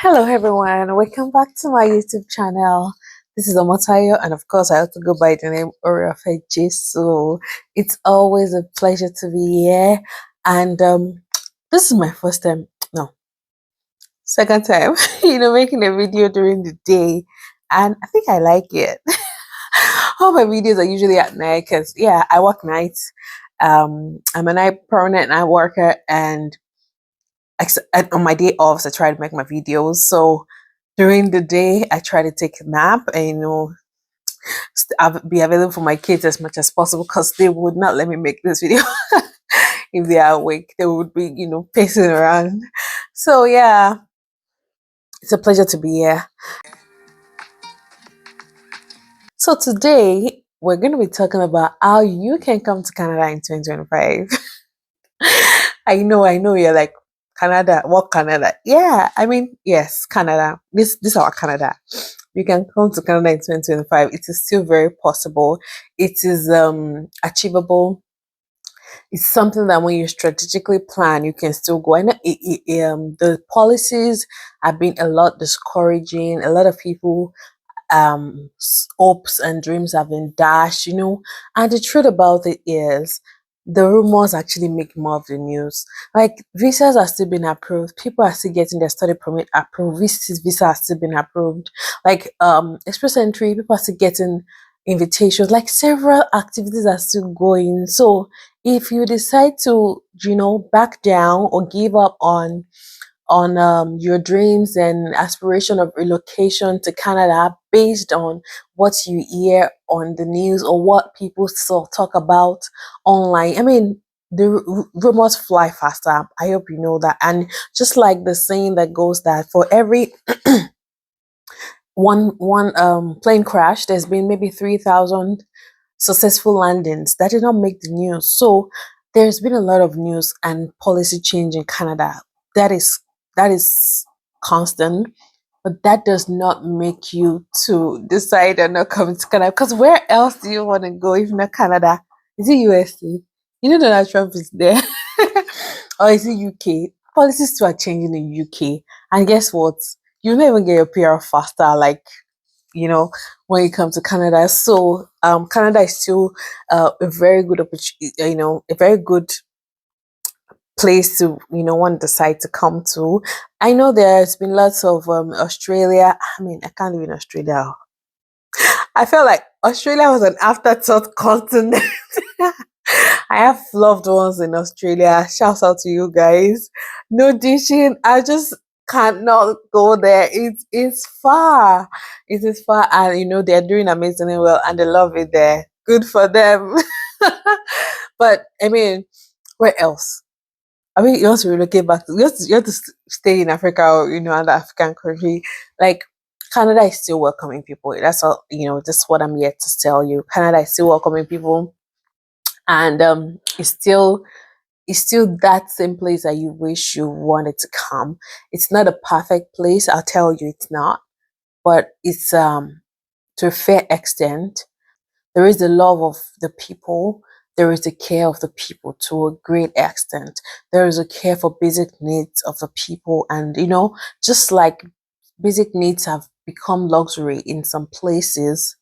Hello everyone, welcome back to my YouTube channel. This is Omotayo, and of course I have to go by the name Orifeji. So it's always a pleasure to be here. And this is my first time, no, second time, making a video during the day, and I think I like it. All my videos are usually at night because I work nights. I'm a permanent night worker, and on my day offs, I try to make my videos. So during the day, I try to take a nap and I'll be available for my kids as much as possible because they would not let me make this video if they are awake. They would be pacing around. So yeah, it's a pleasure to be here. So today we're going to be talking about how you can come to Canada in 2025. I know you're like, Canada, what Canada? Yeah, I mean, yes, Canada. This is our Canada. You can come to Canada in 2025. It is still very possible. It is achievable. It's something that when you strategically plan, you can still go. I know the policies have been a lot discouraging. A lot of people hopes and dreams have been dashed, and the truth about it is the rumors actually make more of the news. Like, visas are still being approved, people are still getting their study permit approved, visa are still being approved, like express entry, people are still getting invitations, like several activities are still going. So if you decide to back down or give up on your dreams and aspiration of relocation to Canada based on what you hear on the news or what people still talk about online. I mean, the rumors fly faster. I hope you know that. And just like the saying that goes that for every one plane crash, there's been maybe 3,000 successful landings that did not make the news. So there's been a lot of news and policy change in Canada. That is that is constant, but that does not make you to decide on not coming to Canada. Because where else do you want to go if not Canada? Is it USA? Donald Trump is there, or is it UK? Policies too are changing in UK, and guess what? You not even get your PR faster. Like, when you come to Canada. So Canada is still a very good opportunity, a very good place to want to decide to come to. I know there's been lots of Australia. I mean, I can't live in Australia. I felt like Australia was an afterthought continent. I have loved ones in Australia. Shouts out to you guys. No dishing. I just cannot go there. It's far. It is far, and they're doing amazingly well, and they love it there. Good for them. But I mean, where else? I mean, you want to relocate back to you have to stay in Africa or another African country. Like, Canada is still welcoming people. That's all. Just what I'm here to tell you. Canada is still welcoming people, and it's still that same place that you wish you wanted to come. It's not a perfect place, I'll tell you, it's not, but it's to a fair extent. There is the love of the people. There is the care of the people to a great extent. There is a care for basic needs of the people, and just like basic needs have become luxury in some places,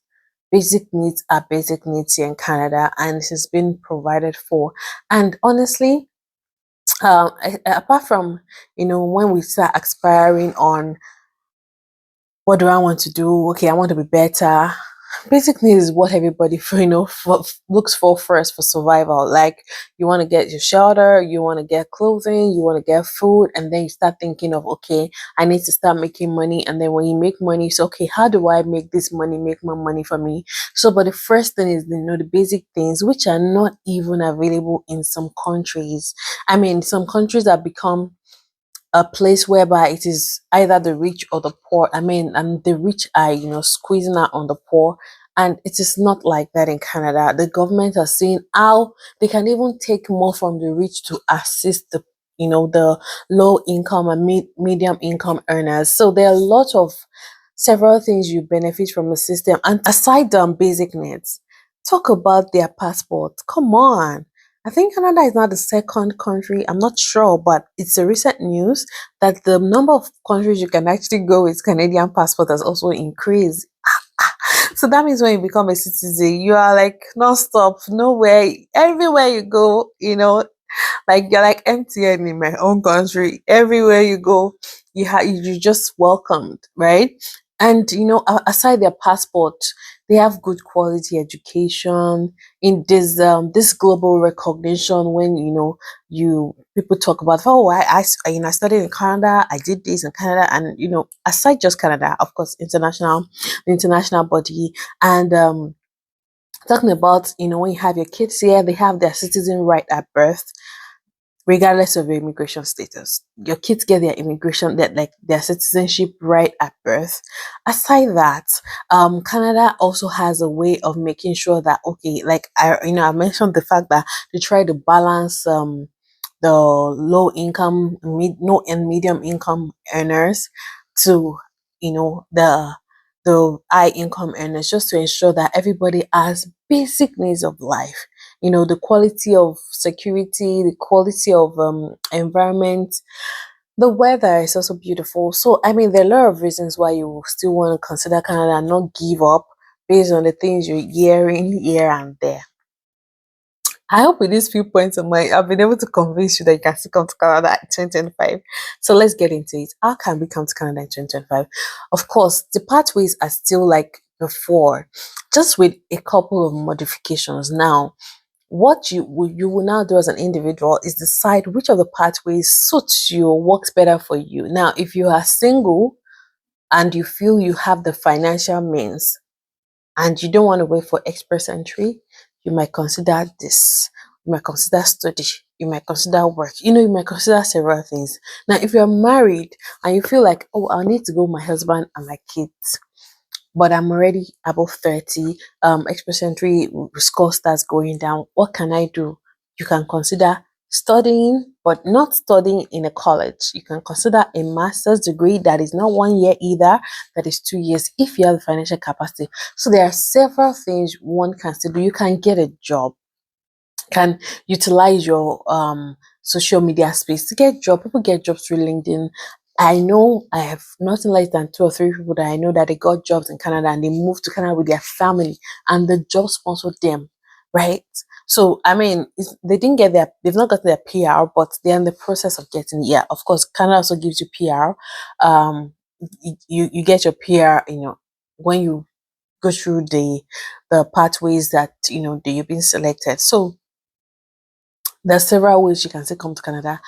basic needs are basic needs here in Canada, and it has been provided for. And honestly, apart from when we start aspiring on what do I want to do, okay, I want to be better. Basic needs is what everybody looks for first for survival. Like, you want to get your shelter, you want to get clothing, you want to get food, and then you start thinking of, okay, I need to start making money. And then when you make money, so okay, how do I make this money make more money for me? So, but the first thing is the basic things which are not even available in some countries. I mean, some countries have become a place whereby it is either the rich or the poor. I mean, and the rich are, squeezing out on the poor. And it is not like that in Canada. The government has seen how they can even take more from the rich to assist the low income and medium income earners. So there are a lot of several things you benefit from the system. And aside basic needs, talk about their passport. Come on. I think Canada is not the second country. I'm not sure, but it's a recent news that the number of countries you can actually go with Canadian passport has also increased. So that means when you become a citizen, you are like non-stop, nowhere, everywhere you go, like you're like MTN in my own country. Everywhere you go, you just welcomed, right? And aside their passport, they have good quality education in this global recognition. When you people talk about, oh, I studied in Canada, I did this in Canada, and aside just Canada, of course, the international body, and talking about when you have your kids here, they have their citizen right at birth regardless of your immigration status. Your kids get their immigration, that like their citizenship right at birth. Aside that, Canada also has a way of making sure that, okay, like I mentioned the fact that they try to balance the low income, no and medium income earners to the high income earners, just to ensure that everybody has basic needs of life, the quality of security, the quality of environment. The weather is also beautiful. So I mean, there are a lot of reasons why you still want to consider Canada and not give up based on the things you're hearing here and there. I hope with these few points of mine, I've been able to convince you that you can still come to Canada in 2025. So let's get into it. How can we come to Canada in 2025? Of course, the pathways are still like before, just with a couple of modifications. Now, what you will now do as an individual is decide which of the pathways suits you or works better for you. Now, if you are single and you feel you have the financial means and you don't want to wait for express entry, you might consider this. You might consider study. You might consider work. You might consider several things. Now, if you're married and you feel like, oh, I need to go with my husband and my kids, but I'm already above 30, express entry score starts going down. What can I do? You can consider studying, but not studying in a college. You can consider a master's degree that is not 1 year either, that is 2 years if you have the financial capacity. So there are several things one can still do. You can get a job, can utilize your social media space to get job. People get jobs through LinkedIn. I know I have nothing less than 2 or 3 people that I know that they got jobs in Canada and they moved to Canada with their family and the job sponsored them, right? So I mean, they've not gotten their PR, but they're in the process of getting it. Yeah, of course, Canada also gives you PR. You get your PR, when you go through the pathways that that you've been selected. So there's several ways you can still come to Canada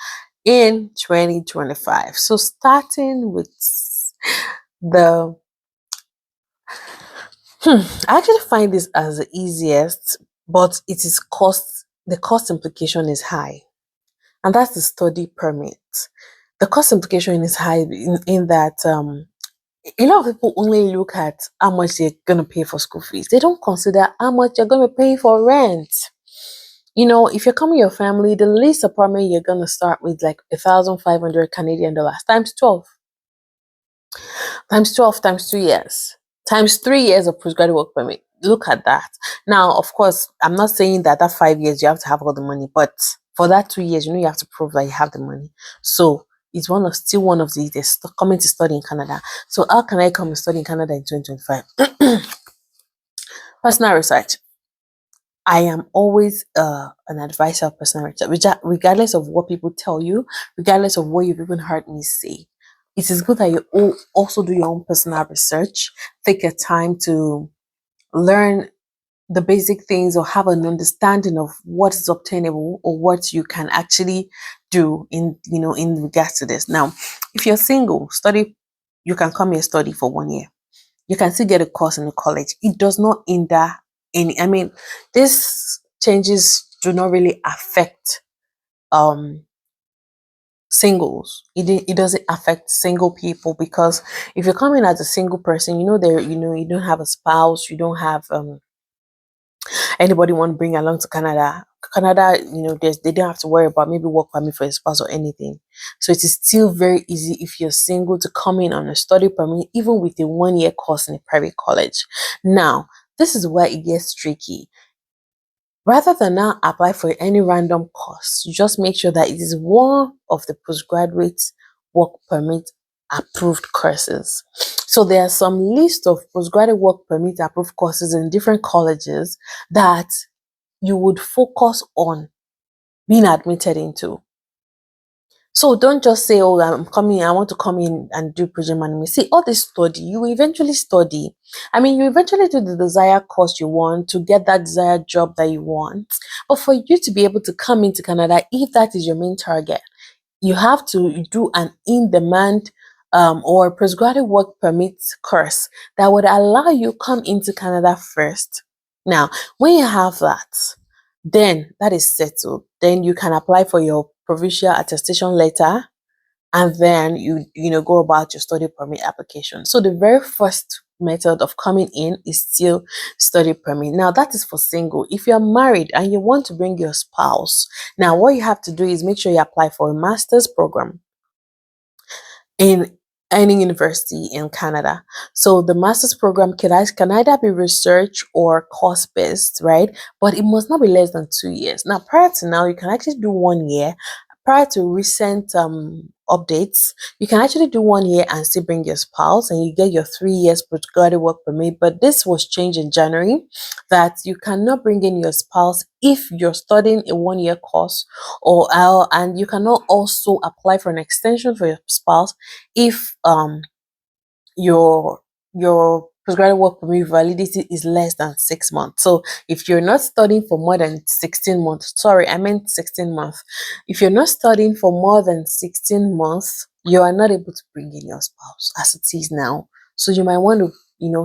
in 2025. So starting with the I actually find this as the easiest, but the cost implication is high. And that's the study permit. The cost implication is high in that a lot of people only look at how much they're gonna pay for school fees. They don't consider how much you're gonna pay for rent. If you're coming with your family, the least apartment you're gonna start with like 1,500 Canadian dollars times 12, times 2 years, times 3 years of postgraduate work permit. Look at that. Now, of course, I'm not saying that 5 years you have to have all the money, but for that 2 years, you have to prove that you have the money. So it's still one of coming to study in Canada. So how can I come and study in Canada in 2025? Personal research. I am always an advisor of personal research, regardless of what people tell you, regardless of what you've even heard me say. It is good that you also do your own personal research. Take your time to learn the basic things or have an understanding of what is obtainable or what you can actually do in regards to this. Now, if you're single, you can come here study for 1 year. You can still get a course in the college. It does not hinder I mean, these changes do not really affect um singles. It doesn't affect single people, because if you're coming as a single person, you don't have a spouse, you don't have anybody want to bring along to Canada. Canada, they don't have to worry about maybe work permit for a spouse or anything. So it is still very easy if you're single to come in on a study permit, even with a 1 year course in a private college. Now, this is where it gets tricky. Rather than now apply for any random course, you just make sure that it is one of the postgraduate work permit approved courses. So there are some list of postgraduate work permit approved courses in different colleges that you would focus on being admitted into. So don't just say, oh, I'm coming, I want to come in and do project management. See, all this study, you will eventually study. I mean, you eventually do the desired course you want to get that desired job that you want. But for you to be able to come into Canada, if that is your main target, you have to do an in-demand or postgraduate work permit course that would allow you come into Canada first. Now, when you have that, then that is settled. Then you can apply for your provincial attestation letter, and then you go about your study permit application. So the very first method of coming in is still study permit. Now that is for single. If you're married and you want to bring your spouse, now what you have to do is make sure you apply for a master's program in any university in Canada. So the master's program can either be research or course based, right? But it must not be less than 2 years. Now, prior to now, you can actually do 1 year. Prior to recent updates, you can actually do 1 year and still bring your spouse, and you get your 3 years postgraduate work permit. But this was changed in January that you cannot bring in your spouse if you're studying a 1 year course, or and you cannot also apply for an extension for your spouse if your postgraduate work permit validity is less than 6 months. So if you're not studying for more than 16 months, sorry, I meant 16 months. If you're not studying for more than 16 months, you are not able to bring in your spouse as it is now. So you might want to,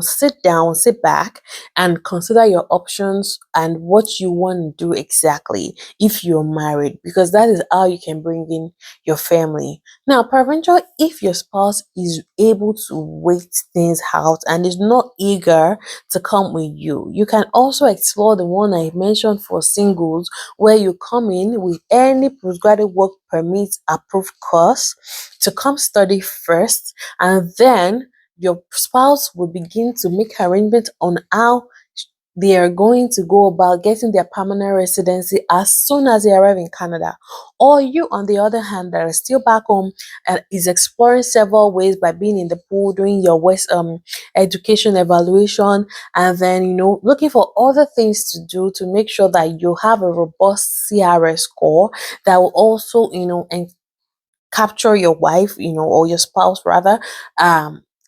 sit back and consider your options and what you want to do exactly if you're married, because that is how you can bring in your family. Now, peradventure, if your spouse is able to wait things out and is not eager to come with you, you can also explore the one I mentioned for singles, where you come in with any postgraduate work permit approved course to come study first, and then your spouse will begin to make arrangements on how they are going to go about getting their permanent residency as soon as they arrive in Canada. Or you, on the other hand, that are still back home and is exploring several ways by being in the pool, doing your West education evaluation, and then looking for other things to do to make sure that you have a robust CRS score that will also capture your wife, or your spouse rather,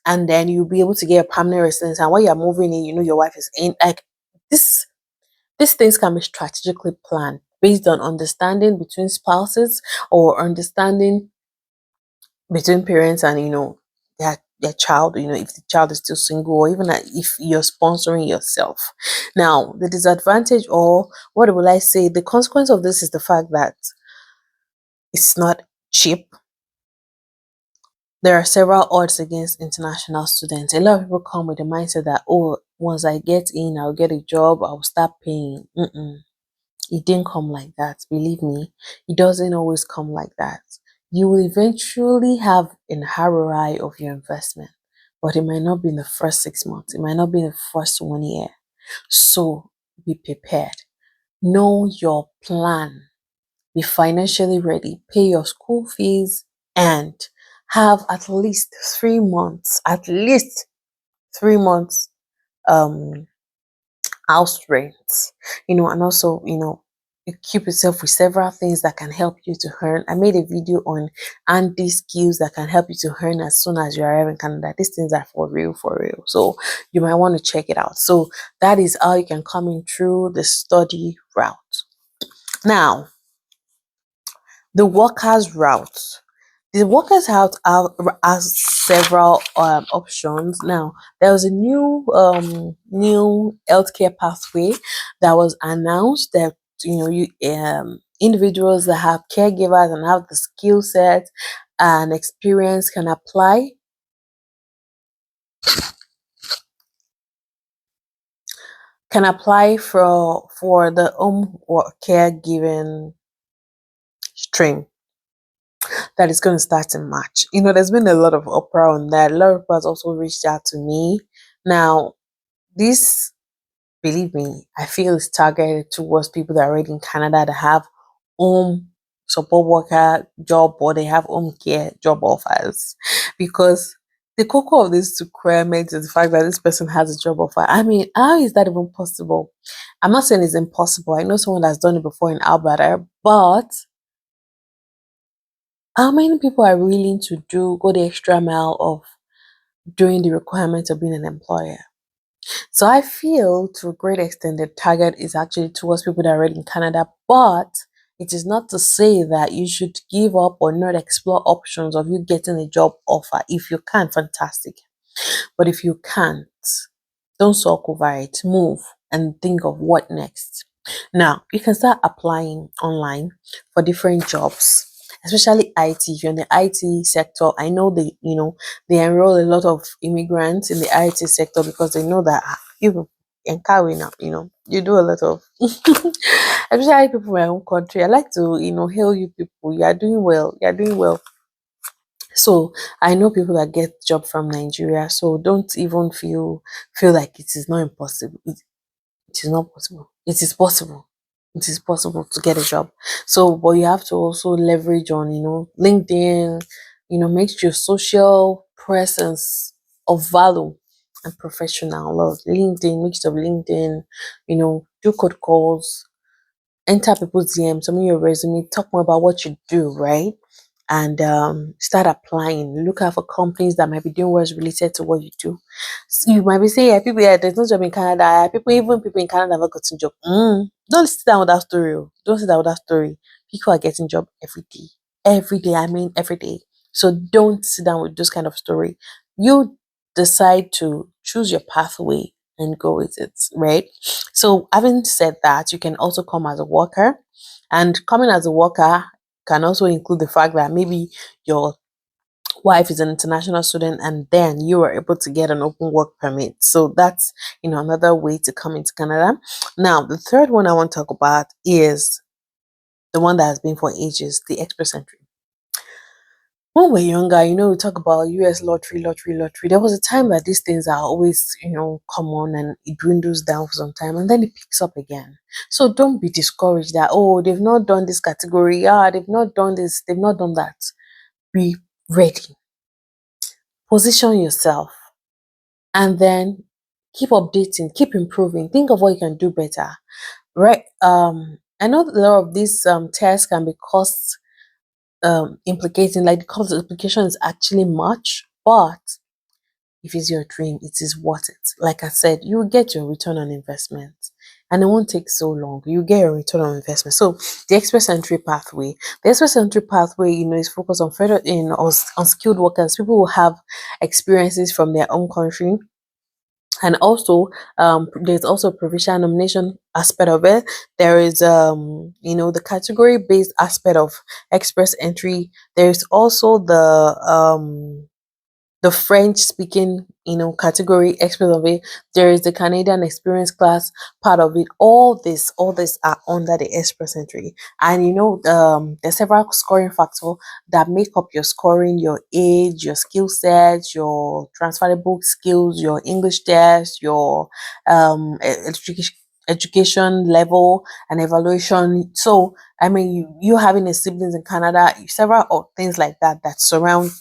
and then you'll be able to get a permanent residence. And when you're moving in, your wife is in. Like this, these things can be strategically planned based on understanding between spouses, or understanding between parents and their child. If the child is still single, or even if you're sponsoring yourself. Now, the disadvantage, or what will I say, the consequence of this is the fact that it's not cheap. There are several odds against international students. A lot of people come with the mindset that, oh, once I get in, I'll get a job, I'll start paying. It didn't come like that. Believe me, it doesn't always come like that. You will eventually have an ROI of your investment, but it might not be in the first 6 months. It might not be in the first 1 year. So be prepared. Know your plan. Be financially ready. Pay your school fees and have at least 3 months um house rent, and also, you keep yourself with several things that can help you to earn. I made a video on handy skills that can help you to earn as soon as you arrive in Canada. These things are for real, for real. So you might want to check it out. So that is how you can come in through the study route. Now, the workers route. The workers route has several options. Now, there was a new healthcare pathway that was announced that you individuals that have caregivers and have the skill set and experience can apply for the home caregiving stream that is going to start in March. There's been a lot of uproar on that. A lot of people has also reached out to me. Now, this believe me, I feel it's targeted towards people that are already in Canada that have home support worker job or they have home care job offers. Because the cocoa of this requirement is the fact that this person has a job offer. I mean, how is that even possible? I'm not saying it's impossible. I know someone that's done it before in Alberta, but how many people are willing to go the extra mile of doing the requirements of being an employer? So I feel to a great extent the target is actually towards people that are already in Canada, but it is not to say that you should give up or not explore options of you getting a job offer. If you can, fantastic. But if you can't, don't sulk over it. Move and think of what next. Now, you can start applying online for different jobs, especially IT. If you're in the IT sector, I know they enroll a lot of immigrants in the IT sector because they know that you encounter now, you do a lot of especially people in my own country. I like to, hail you people. You are doing well. You are doing well. So I know people that get job from Nigeria. So don't even feel like it is not impossible. It is not possible. It is possible. It is possible to get a job. So, but you have to also leverage on, LinkedIn, make your social presence of value and professional. Love LinkedIn, mix of LinkedIn, do code calls, enter people's DM, some of your resume, talk more about what you do, right? And start applying. Look out for companies that might be doing what's related to what you do. So you might be saying, yeah, people, yeah, there's no job in Canada. Even people in Canada have not gotten job. Don't sit down with that story. Oh. Don't sit down with that story. People are getting job every day. Every day, I mean every day. So don't sit down with those kind of story. You decide to choose your pathway and go with it, right? So, having said that, you can also come as a worker, and coming as a worker can also include the fact that maybe your wife is an international student and then you are able to get an open work permit. So, that's another way to come into Canada. Now, the third one I want to talk about is the one that has been for ages, the express entry. When we're younger, we talk about US lottery, lottery, lottery. There was a time that these things are always, common and it dwindles down for some time and then it picks up again. So don't be discouraged that, oh, they've not done this category. Yeah, they've not done this, they've not done that. Be ready. Position yourself and then keep updating, keep improving. Think of what you can do better. Right. I know that a lot of these tests can be cost implicating, like the cost implication is actually much, but if it's your dream, it is worth it. Like I said, you will get your return on investment and it won't take so long. You get your return on investment. So the express entry pathway, is focused on further on skilled workers, people who have experiences from their own country. And also, there's also a provincial nomination aspect of it. There is, the category based aspect of express entry. There's also the French speaking, category aspect of it. There is the Canadian experience class part of it. All this are under the express entry. And there's several scoring factors that make up your scoring, your age, your skill set, your transferable skills, your English test, your education level and evaluation. So I mean you having a siblings in Canada, several things like that surround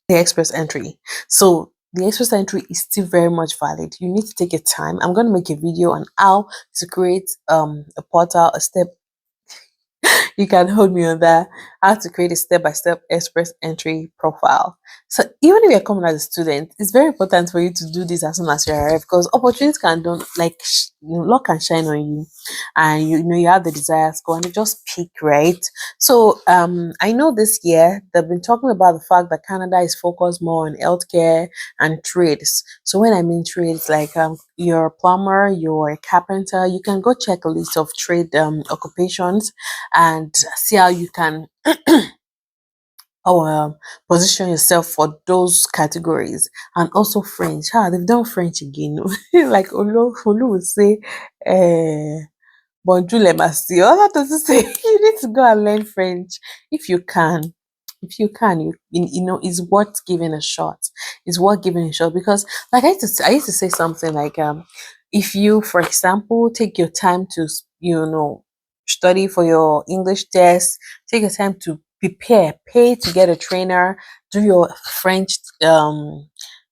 the express entry. So the express entry is still very much valid. You need to take your time. I'm going to make a video on how to create a portal, a step. You can hold me on that. How to create a step-by-step express entry profile. So even if you're coming as a student, it's very important for you to do this as soon as you arrive because opportunities can don't like luck can shine on you, and you have the desire to go and they just peak, right? So I know this year they've been talking about the fact that Canada is focused more on healthcare and trades. So when I mean trades, like you're a plumber, you're a carpenter, you can go check a list of trade occupations and see how you can position yourself for those categories. And also French. They've done French again. Like Olu will say, bonjour les merci. All that does say you need to go and learn French if you can. If you can, it's worth giving a shot. It's worth giving a shot because, like I used to say something like, If you, for example, take your time to, study for your English test, take your time to prepare, pay to get a trainer, do your French, do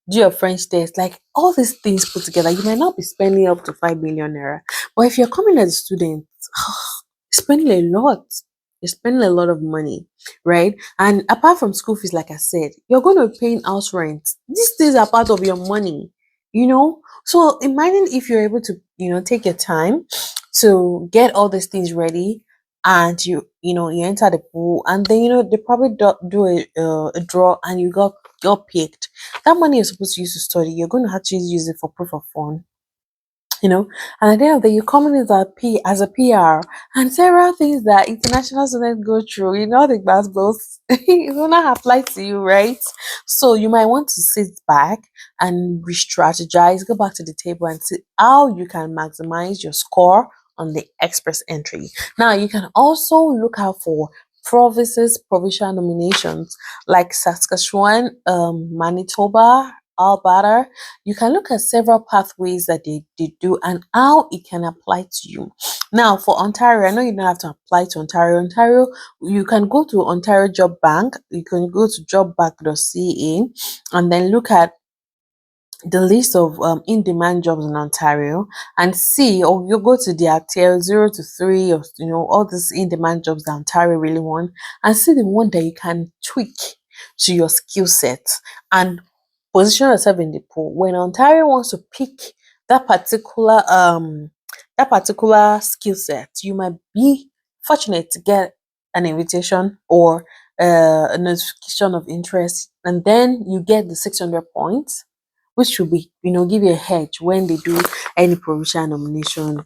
your French test, like all these things put together, you might not be spending up to 5 million naira. But if you're coming as a student, spending a lot. You're spending a lot of money, right? And apart from school fees, like I said, you're going to be paying house rent. These things are part of your money, you know. So imagine if you're able to, take your time to get all these things ready, and you enter the pool, and then they probably do a draw, and you got picked. That money you're supposed to use to study, you're going to actually use it for proof of fund, and at the end of the day, you come in as a PR, and several things that international students go through, the class both it will not apply to you, right? So you might want to sit back and re-strategize, go back to the table and see how you can maximize your score on the express entry. Now you can also look out for provincial nominations like Saskatchewan, Manitoba, Alberta. You can look at several pathways that they do and how it can apply to you. Now, for Ontario, I know you don't have to apply to Ontario. Ontario, you can go to Ontario Job Bank. You can go to jobbank.ca and then look at the list of in-demand jobs in Ontario and see, or you go to their tier 0 to 3, or all these in-demand jobs that Ontario really want, and see the one that you can tweak to your skill set and position yourself in the pool. When Ontario wants to pick that particular skill set, you might be fortunate to get an invitation or a notification of interest, and then you get the 600 points, which should be, give you a hedge when they do any provincial nomination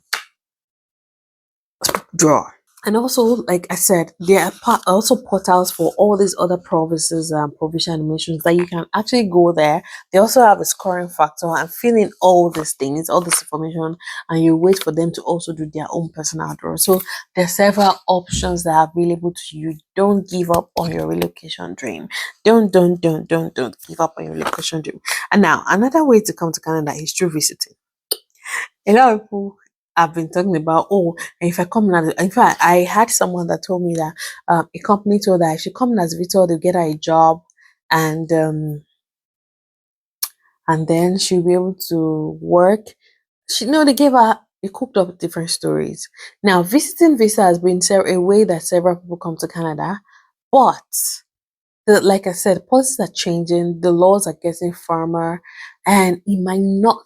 draw. And also, like I said, there are also portals for all these other provinces and provincial animations that you can actually go there. They also have a scoring factor and fill in all these things, all this information, and you wait for them to also do their own personal draw. So there are several options that are available to you. Don't give up on your relocation dream. Don't give up on your relocation dream. And now, another way to come to Canada is through visiting. A lot of people have been talking about, oh, if I come in in fact, I had someone that told me that a company told her if she come in as Victor, they'll get her a job, and then she'll be able to work. They gave her, they cooked up different stories. Now, visiting visa has been a way that several people come to Canada, but like I said, policies are changing, the laws are getting firmer, and it might not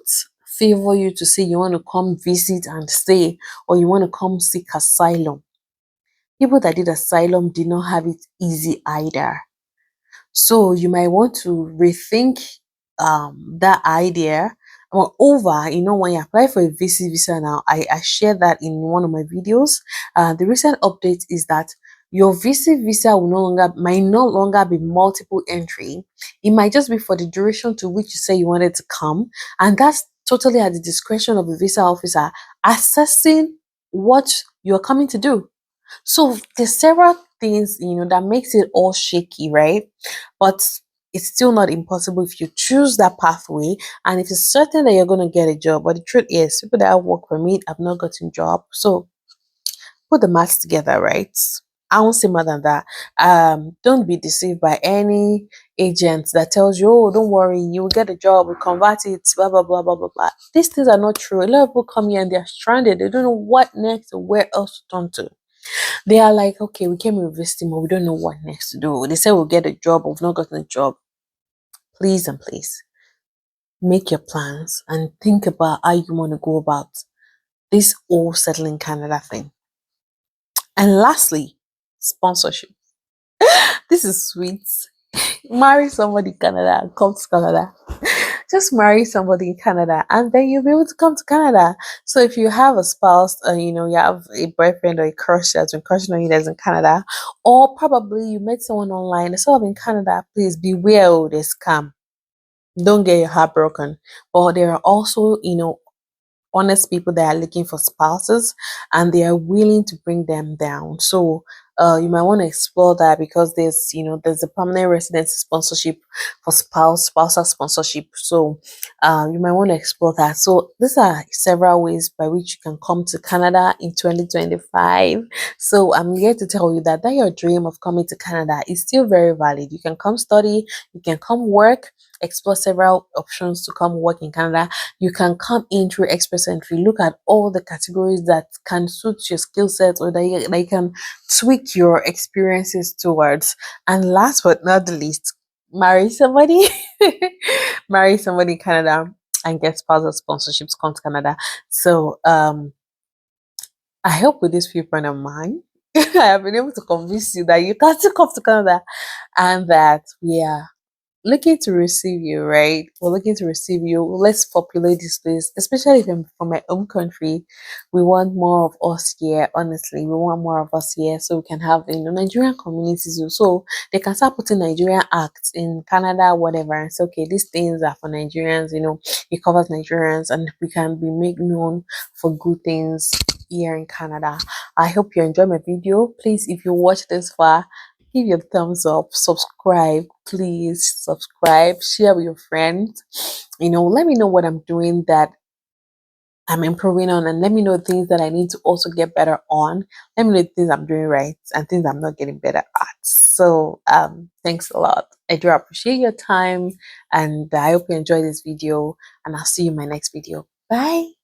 favor you to say you want to come visit and stay, or you want to come seek asylum. People that did asylum did not have it easy either. So you might want to rethink that idea. Moreover, when you apply for a visa now, I shared that in one of my videos. The recent update is that your visa will might no longer be multiple entry. It might just be for the duration to which you say you wanted to come, and that's totally at the discretion of the visa officer assessing what you're coming to do. So there's several things, that makes it all shaky, right? But it's still not impossible if you choose that pathway and if it's certain that you're going to get a job. But the truth is, people that have work permit have not gotten job. So put the maths together, right? I won't say more than that. Don't be deceived by any agent that tells you, oh, don't worry, you will get a job, we convert it, blah, blah, blah, blah, blah, blah. These things are not true. A lot of people come here and they're stranded. They don't know what next or where else to turn to. They are like, okay, we came with this team, but we don't know what next to do. They say we'll get a job, but we've not gotten a job. Please and please make your plans and think about how you want to go about this whole settling Canada thing. And lastly, sponsorship. This is sweet. Marry somebody in Canada and come to Canada. Just marry somebody in Canada and then you'll be able to come to Canada. So if you have a spouse, you have a boyfriend or a crush that's been crushing on you that's in Canada, or probably you met someone online that's sort of in Canada, please beware of this scam. Don't get your heart broken. But there are also, honest people that are looking for spouses and they are willing to bring them down. So You might want to explore that because there's a permanent residency sponsorship for spousal sponsorship. So you might want to explore that. So these are several ways by which you can come to Canada in 2025. So I'm here to tell you that your dream of coming to Canada is still very valid. You can come study, you can come work, explore several options to come work in Canada. You can come in through express entry, look at all the categories that can suit your skill set or that you can tweak your experiences towards. And last but not the least, marry somebody. Marry somebody in Canada and get spousal sponsorships come to Canada. So I hope with this viewpoint of mine, I have been able to convince you that you can still come to Canada and that we are looking to receive you, right? We're looking to receive you. Let's populate this place, especially if I'm from my own country. We want more of us here, honestly. We want more of us here so we can have Nigerian communities so they can start putting Nigerian acts in Canada, whatever. And say, okay, these things are for Nigerians, it covers Nigerians and we can be made known for good things here in Canada. I hope you enjoy my video. Please, if you watch this far, give your thumbs up, subscribe, please subscribe, share with your friends. Let me know what I'm doing that I'm improving on, and let me know things that I need to also get better on. Let me know things I'm doing right and things I'm not getting better at. So thanks a lot. I do appreciate your time, and I hope you enjoy this video, and I'll see you in my next video. Bye.